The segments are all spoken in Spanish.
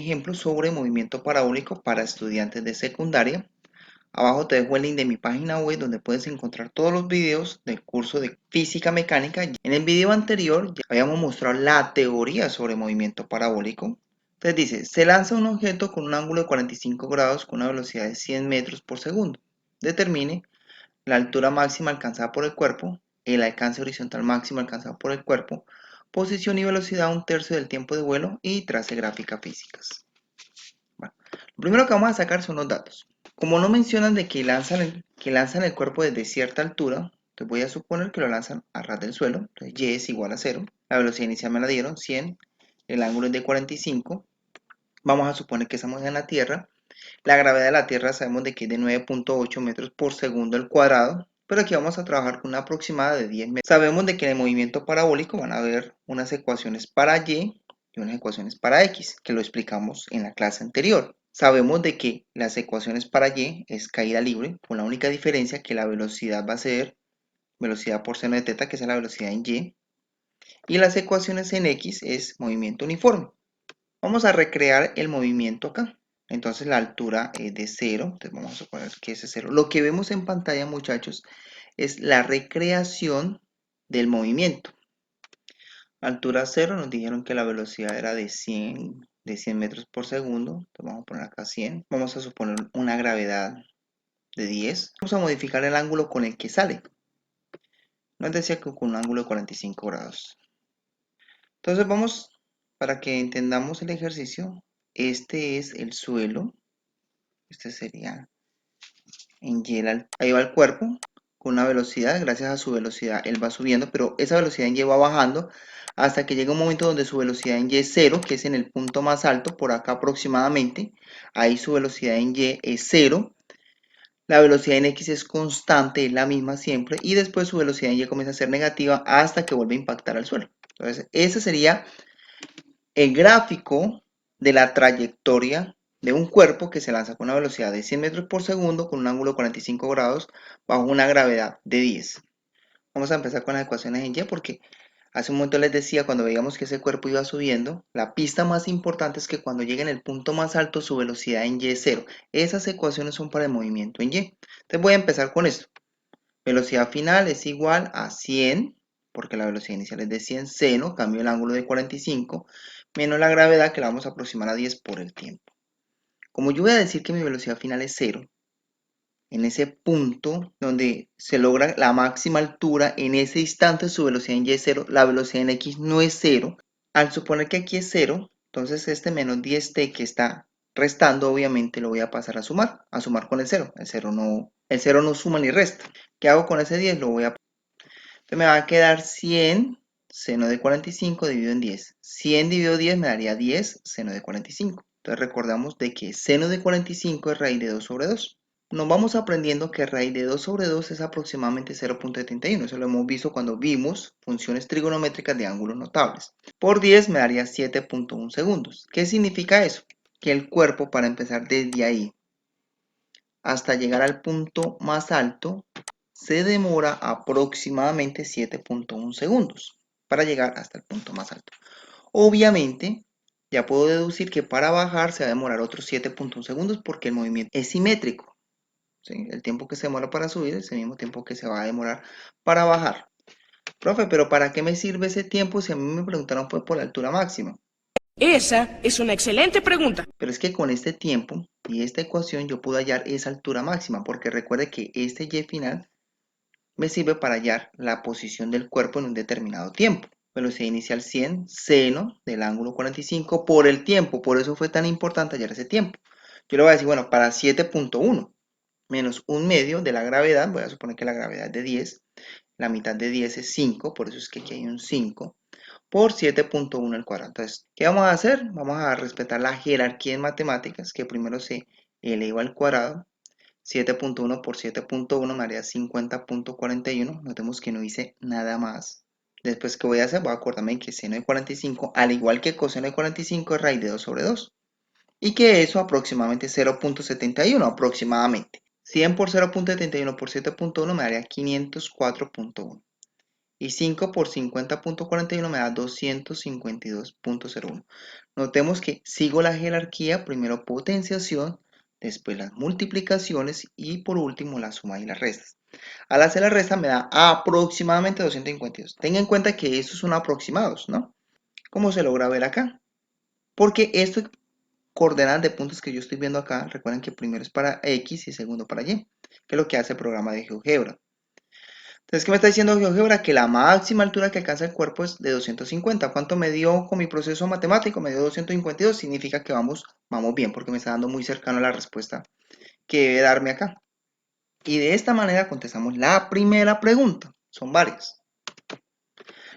ejemplo sobre movimiento parabólico para estudiantes de secundaria. Abajo te dejo el link de mi página web donde puedes encontrar todos los videos del curso de física mecánica. En el video anterior ya habíamos mostrado la teoría sobre movimiento parabólico. Entonces dice, se lanza un objeto con un ángulo de 45 grados con una velocidad de 100 metros por segundo. Determine la altura máxima alcanzada por el cuerpo, el alcance horizontal máximo alcanzado por el cuerpo, posición y velocidad a un tercio del tiempo de vuelo y trace gráficas físicas. Bueno, lo primero que vamos a sacar son los datos. Como no mencionan de que lanzan el cuerpo desde cierta altura, entonces voy a suponer que lo lanzan a ras del suelo. Entonces y es igual a 0. La velocidad inicial me la dieron, 100. El ángulo es de 45. Vamos a suponer que estamos en la Tierra. La gravedad de la Tierra sabemos de que es de 9.8 metros por segundo al cuadrado. Pero aquí vamos a trabajar con una aproximada de 10 metros. Sabemos de que en el movimiento parabólico van a haber unas ecuaciones para y unas ecuaciones para x, que lo explicamos en la clase anterior. Sabemos de que las ecuaciones para y es caída libre, con la única diferencia que la velocidad va a ser velocidad por seno de teta, que es la velocidad en y las ecuaciones en x es movimiento uniforme. Vamos a recrear el movimiento acá. Entonces la altura es de 0, entonces vamos a suponer que ese es 0. Lo que vemos en pantalla, muchachos, es la recreación del movimiento. Altura 0, nos dijeron que la velocidad era de 100 metros por segundo. Entonces vamos a poner acá 100. Vamos a suponer una gravedad de 10. Vamos a modificar el ángulo con el que sale. Nos decía que con un ángulo de 45 grados. Entonces vamos, para que entendamos el ejercicio, este es el suelo. Este sería en Y, ahí va el cuerpo con una velocidad, gracias a su velocidad él va subiendo, pero esa velocidad en Y va bajando hasta que llega un momento donde su velocidad en Y es 0, que es en el punto más alto, por acá aproximadamente. Ahí su velocidad en Y es 0. La velocidad en X es constante, es la misma siempre, y después su velocidad en Y comienza a ser negativa hasta que vuelve a impactar al suelo. Entonces, ese sería el gráfico de la trayectoria de un cuerpo que se lanza con una velocidad de 100 metros por segundo con un ángulo de 45 grados bajo una gravedad de 10. Vamos a empezar con las ecuaciones en Y porque hace un momento les decía, cuando veíamos que ese cuerpo iba subiendo, la pista más importante es que cuando llegue en el punto más alto su velocidad en Y es 0. Esas ecuaciones son para el movimiento en Y. Entonces voy a empezar con esto. Velocidad final es igual a 100, porque la velocidad inicial es de 100, seno, cambio el ángulo de 45, menos la gravedad que la vamos a aproximar a 10 por el tiempo. Como yo voy a decir que mi velocidad final es 0, en ese punto donde se logra la máxima altura, en ese instante su velocidad en Y es 0, la velocidad en X no es 0. Al suponer que aquí es 0, entonces este menos 10t que está restando, obviamente lo voy a pasar a sumar con el 0. El 0 no suma ni resta. ¿Qué hago con ese 10? Entonces me va a quedar 100 seno de 45 dividido en 10. 100 dividido 10 me daría 10 seno de 45. Entonces recordamos de que seno de 45 es raíz de 2 sobre 2. Nos vamos aprendiendo que raíz de 2 sobre 2 es aproximadamente 0.71. Eso lo hemos visto cuando vimos funciones trigonométricas de ángulos notables. Por 10 me daría 7.1 segundos. ¿Qué significa eso? Que el cuerpo, para empezar desde ahí hasta llegar al punto más alto, se demora aproximadamente 7.1 segundos para llegar hasta el punto más alto. Obviamente, ya puedo deducir que para bajar se va a demorar otros 7.1 segundos porque el movimiento es simétrico. ¿Sí? El tiempo que se demora para subir es el mismo tiempo que se va a demorar para bajar. Profe, pero ¿para qué me sirve ese tiempo si a mí me preguntaron fue por la altura máxima? Esa es una excelente pregunta. Pero es que con este tiempo y esta ecuación yo puedo hallar esa altura máxima, porque recuerde que este y final me sirve para hallar la posición del cuerpo en un determinado tiempo. Velocidad inicial 100, seno del ángulo 45 por el tiempo, por eso fue tan importante hallar ese tiempo. Yo le voy a decir, bueno, para 7.1 menos un medio de la gravedad, voy a suponer que la gravedad es de 10, la mitad de 10 es 5, por eso es que aquí hay un 5, por 7.1 al cuadrado. Entonces, ¿qué vamos a hacer? Vamos a respetar la jerarquía en matemáticas, que primero se eleva al cuadrado. 7.1 por 7.1 me haría 50.41. Notemos que no hice nada más. Después, ¿qué voy a hacer? Voy a acordarme que seno de 45, al igual que coseno de 45, es raíz de 2 sobre 2. Y que eso aproximadamente 0.71, aproximadamente. 100 por 0.71 por 7.1 me daría 504.1. Y 5 por 50.41 me da 252.01. Notemos que sigo la jerarquía, primero potenciación, después las multiplicaciones y por último la suma y las restas. Al hacer la resta me da aproximadamente 252. Tenga en cuenta que estos son aproximados, ¿no? ¿Cómo se logra ver acá? Porque esto coordenadas de puntos que yo estoy viendo acá, recuerden que primero es para X y segundo para Y, que es lo que hace el programa de GeoGebra. Entonces, ¿qué me está diciendo GeoGebra? Que la máxima altura que alcanza el cuerpo es de 250. ¿Cuánto me dio con mi proceso matemático? Me dio 252. Significa que vamos bien, porque me está dando muy cercano a la respuesta que debe darme acá. Y de esta manera contestamos la primera pregunta. Son varias.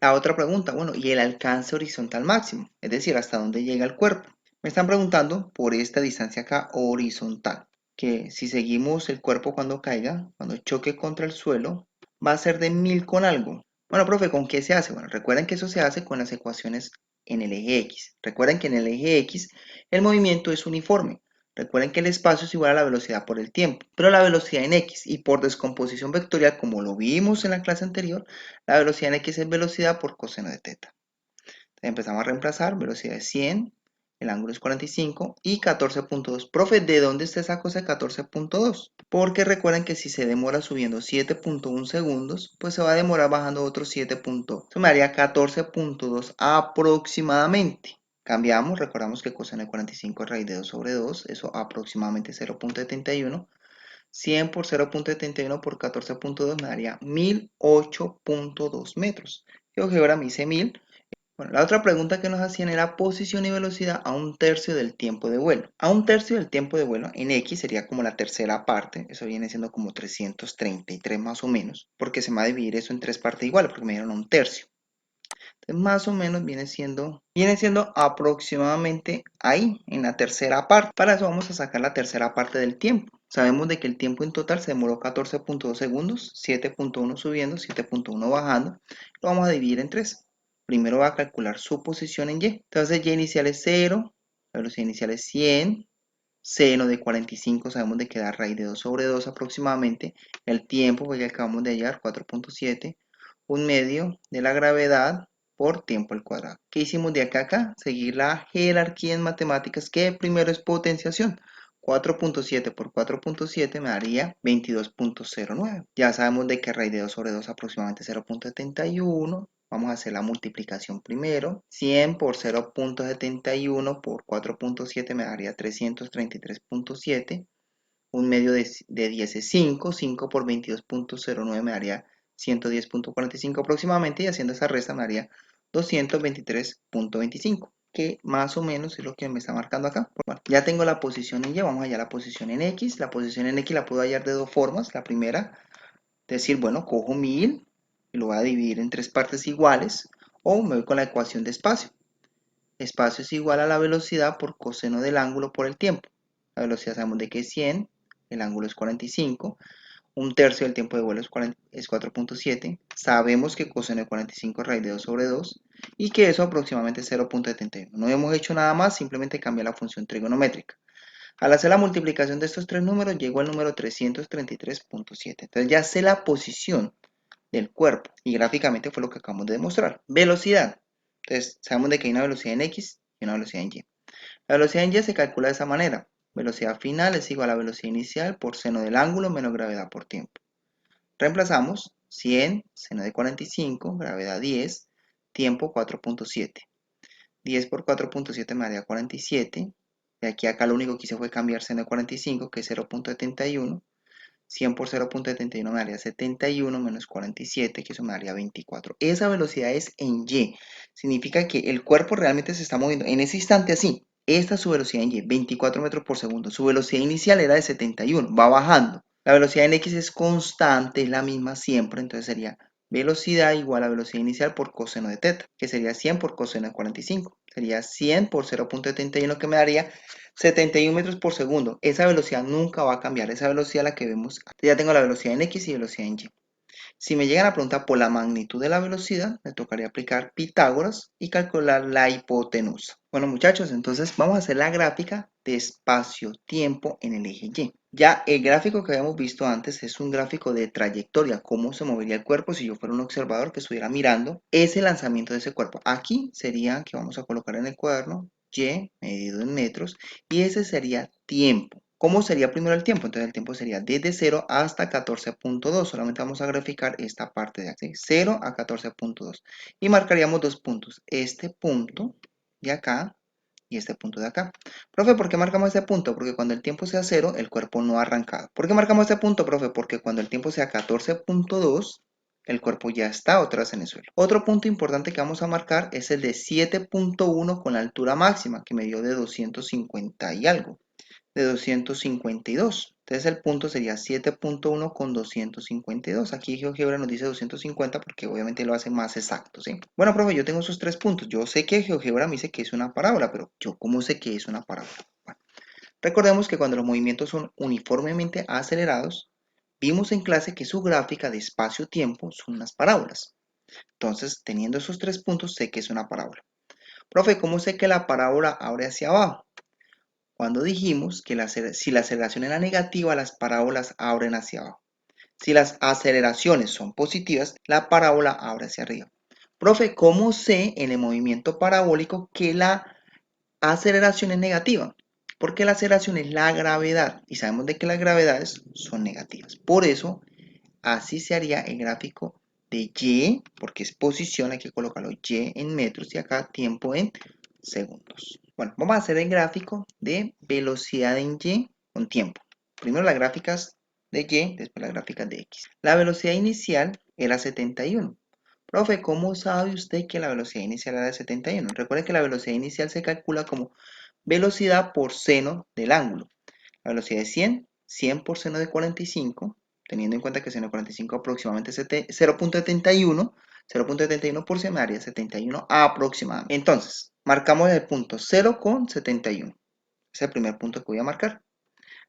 La otra pregunta, bueno, ¿y el alcance horizontal máximo? Es decir, ¿hasta dónde llega el cuerpo? Me están preguntando por esta distancia acá horizontal, que si seguimos el cuerpo cuando caiga, cuando choque contra el suelo, va a ser de 1000 con algo. Bueno, profe, ¿con qué se hace? Bueno, recuerden que eso se hace con las ecuaciones en el eje X. Recuerden que en el eje X el movimiento es uniforme. Recuerden que el espacio es igual a la velocidad por el tiempo, pero la velocidad en X y por descomposición vectorial, como lo vimos en la clase anterior, la velocidad en X es velocidad por coseno de teta. Entonces empezamos a reemplazar, velocidad es 100, el ángulo es 45 y 14.2. Profe, ¿de dónde está esa cosa de 14.2? Porque recuerden que si se demora subiendo 7.1 segundos, pues se va a demorar bajando otros 7. Eso me daría 14.2 aproximadamente. Cambiamos, recordamos que coseno de 45 es raíz de 2 sobre 2, eso aproximadamente 0.71. 100 por 0.71 por 14.2 me daría 1008.2 metros. GeoGebra me dice 1000. Bueno, la otra pregunta que nos hacían era posición y velocidad a un tercio del tiempo de vuelo. A un tercio del tiempo de vuelo en X sería como la tercera parte, eso viene siendo como 333 más o menos, porque se me va a dividir eso en tres partes iguales, porque me dieron un tercio. Entonces más o menos viene siendo aproximadamente ahí, en la tercera parte. Para eso vamos a sacar la tercera parte del tiempo. Sabemos de que el tiempo en total se demoró 14.2 segundos, 7.1 subiendo, 7.1 bajando. Lo vamos a dividir en 3. Primero va a calcular su posición en Y. Entonces Y inicial es 0, la velocidad inicial es 100, seno de 45 sabemos de que da raíz de 2 sobre 2 aproximadamente. El tiempo, pues ya acabamos de hallar, 4.7, un medio de la gravedad por tiempo al cuadrado. ¿Qué hicimos de acá a acá? Seguir la jerarquía en matemáticas, que primero es potenciación. 4.7 por 4.7 me daría 22.09. Ya sabemos de que raíz de 2 sobre 2 aproximadamente 0.71. Vamos a hacer la multiplicación primero. 100 por 0.71 por 4.7 me daría 333.7. Un medio de 10 es 5. 5 por 22.09 me daría 110.45 aproximadamente. Y haciendo esa resta me daría 223.25. Que más o menos es lo que me está marcando acá. Bueno, ya tengo la posición en Y. Vamos allá a la posición en X. La posición en X la puedo hallar de dos formas. La primera, decir, bueno, cojo 1000 y lo voy a dividir en tres partes iguales, o me voy con la ecuación de espacio. Espacio es igual a la velocidad por coseno del ángulo por el tiempo. La velocidad sabemos de que es 100, el ángulo es 45, un tercio del tiempo de vuelo es 4.7, sabemos que coseno de 45 es raíz de 2 sobre 2 y que eso aproximadamente es 0.71. No hemos hecho nada más, simplemente cambiar la función trigonométrica. Al hacer la multiplicación de estos tres números, llego al número 333.7. Entonces ya sé la posición del cuerpo y gráficamente fue lo que acabamos de demostrar. Velocidad. Entonces sabemos de que hay una velocidad en X y una velocidad en Y. La velocidad en Y se calcula de esa manera. Velocidad final es igual a velocidad inicial por seno del ángulo menos gravedad por tiempo. Reemplazamos 100, seno de 45, gravedad 10, tiempo 4.7. 10 por 4.7 me daría 47. De aquí a acá lo único que hice fue cambiar seno de 45, que es 0.71. 100 por 0.71 me daría 71 menos 47, que eso me daría 24. Esa velocidad es en Y. Significa que el cuerpo realmente se está moviendo en ese instante así. Esta es su velocidad en Y, 24 metros por segundo. Su velocidad inicial era de 71, va bajando. La velocidad en X es constante, es la misma siempre, entonces sería velocidad igual a velocidad inicial por coseno de teta, que sería 100 por coseno de 45. Sería 100 por 0.71, que me daría 71 metros por segundo. Esa velocidad nunca va a cambiar, esa velocidad la que vemos. Ya tengo la velocidad en X y velocidad en Y. Si me llegan a preguntar por la magnitud de la velocidad, me tocaría aplicar Pitágoras y calcular la hipotenusa. Bueno, muchachos, entonces vamos a hacer la gráfica de espacio-tiempo en el eje Y. Ya el gráfico que habíamos visto antes es un gráfico de trayectoria, cómo se movería el cuerpo si yo fuera un observador que estuviera mirando ese lanzamiento de ese cuerpo. Aquí sería que vamos a colocar en el cuaderno Y medido en metros y ese sería tiempo. ¿Cómo sería primero el tiempo? Entonces el tiempo sería desde 0 hasta 14.2. Solamente vamos a graficar esta parte de aquí, 0 a 14.2. Y marcaríamos dos puntos. Este punto de acá y este punto de acá. Profe, ¿por qué marcamos este punto? Porque cuando el tiempo sea 0, el cuerpo no ha arrancado. ¿Por qué marcamos este punto, profe? Porque cuando el tiempo sea 14.2, el cuerpo ya está otra vez en el suelo. Otro punto importante que vamos a marcar es el de 7.1 con la altura máxima, que me dio de 250 y algo, de 252. Entonces el punto sería 7.1 con 252. Aquí GeoGebra nos dice 250 porque obviamente lo hace más exacto, ¿sí? Bueno, profe, yo tengo esos tres puntos. Yo sé que GeoGebra me dice que es una parábola, pero ¿yo cómo sé que es una parábola? Bueno, recordemos que cuando los movimientos son uniformemente acelerados, vimos en clase que su gráfica de espacio-tiempo son unas parábolas. Entonces, teniendo esos tres puntos, sé que es una parábola. Profe, ¿cómo sé que la parábola abre hacia abajo? Cuando dijimos que si la aceleración era negativa, las parábolas abren hacia abajo. Si las aceleraciones son positivas, la parábola abre hacia arriba. Profe, ¿cómo sé en el movimiento parabólico que la aceleración es negativa? Porque la aceleración es la gravedad y sabemos de que las gravedades son negativas. Por eso, así se haría el gráfico de Y, porque es posición, hay que colocarlo Y en metros y acá tiempo en segundos. Bueno, vamos a hacer el gráfico de velocidad en Y con tiempo. Primero las gráficas de Y, después las gráficas de X. La velocidad inicial era 71. Profe, ¿cómo sabe usted que la velocidad inicial era de 71? Recuerde que la velocidad inicial se calcula como velocidad por seno del ángulo. La velocidad es 100, 100 por seno de 45, teniendo en cuenta que seno de 45 aproximadamente es 0.71, 0.71 por seno me daría 71 aproximadamente. Entonces, marcamos el punto 0,71. Es el primer punto que voy a marcar.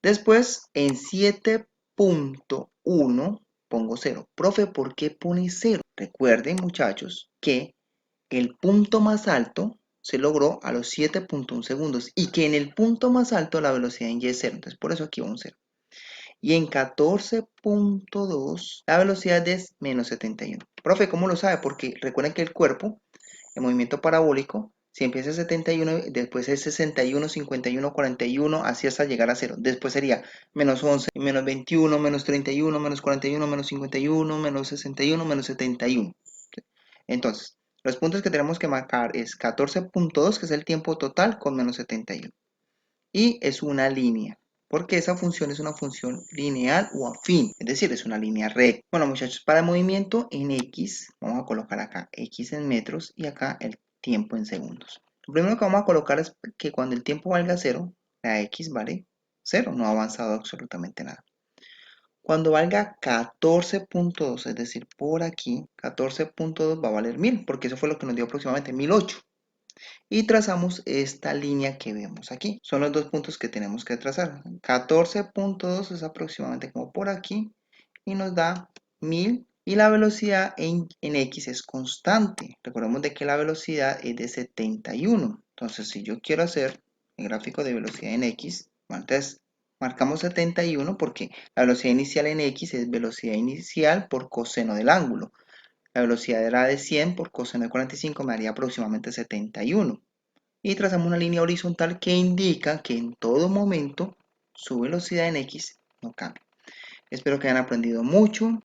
Después, en 7.1 pongo 0. Profe, ¿por qué pone 0? Recuerden, muchachos, que el punto más alto se logró a los 7.1 segundos y que en el punto más alto la velocidad en Y es 0. Entonces, por eso aquí va un 0. Y en 14.2 la velocidad es menos 71. Profe, ¿cómo lo sabe? Porque recuerden que el cuerpo, el movimiento parabólico, si empieza a 71, después es 61, 51, 41, así hasta llegar a 0. Después sería menos 11, menos 21, menos 31, menos 41, menos 51, menos 61, menos 71. Entonces, los puntos que tenemos que marcar es 14.2, que es el tiempo total, con menos 71. Y es una línea, porque esa función es una función lineal o afín, es decir, es una línea recta. Bueno, muchachos, para el movimiento en X, vamos a colocar acá X en metros y acá el tiempo en segundos. Lo primero que vamos a colocar es que cuando el tiempo valga 0, la X vale 0, no ha avanzado absolutamente nada. Cuando valga 14.2, es decir, por aquí, 14.2 va a valer 1000, porque eso fue lo que nos dio aproximadamente 1008. Y trazamos esta línea que vemos aquí. Son los dos puntos que tenemos que trazar. 14.2 es aproximadamente como por aquí y nos da 1000. Y la velocidad en X es constante. Recordemos de que la velocidad es de 71. Entonces, si yo quiero hacer el gráfico de velocidad en X, entonces marcamos 71 porque la velocidad inicial en X es velocidad inicial por coseno del ángulo. La velocidad era de 100 por coseno de 45 me daría aproximadamente 71. Y trazamos una línea horizontal que indica que en todo momento su velocidad en X no cambia. Espero que hayan aprendido mucho.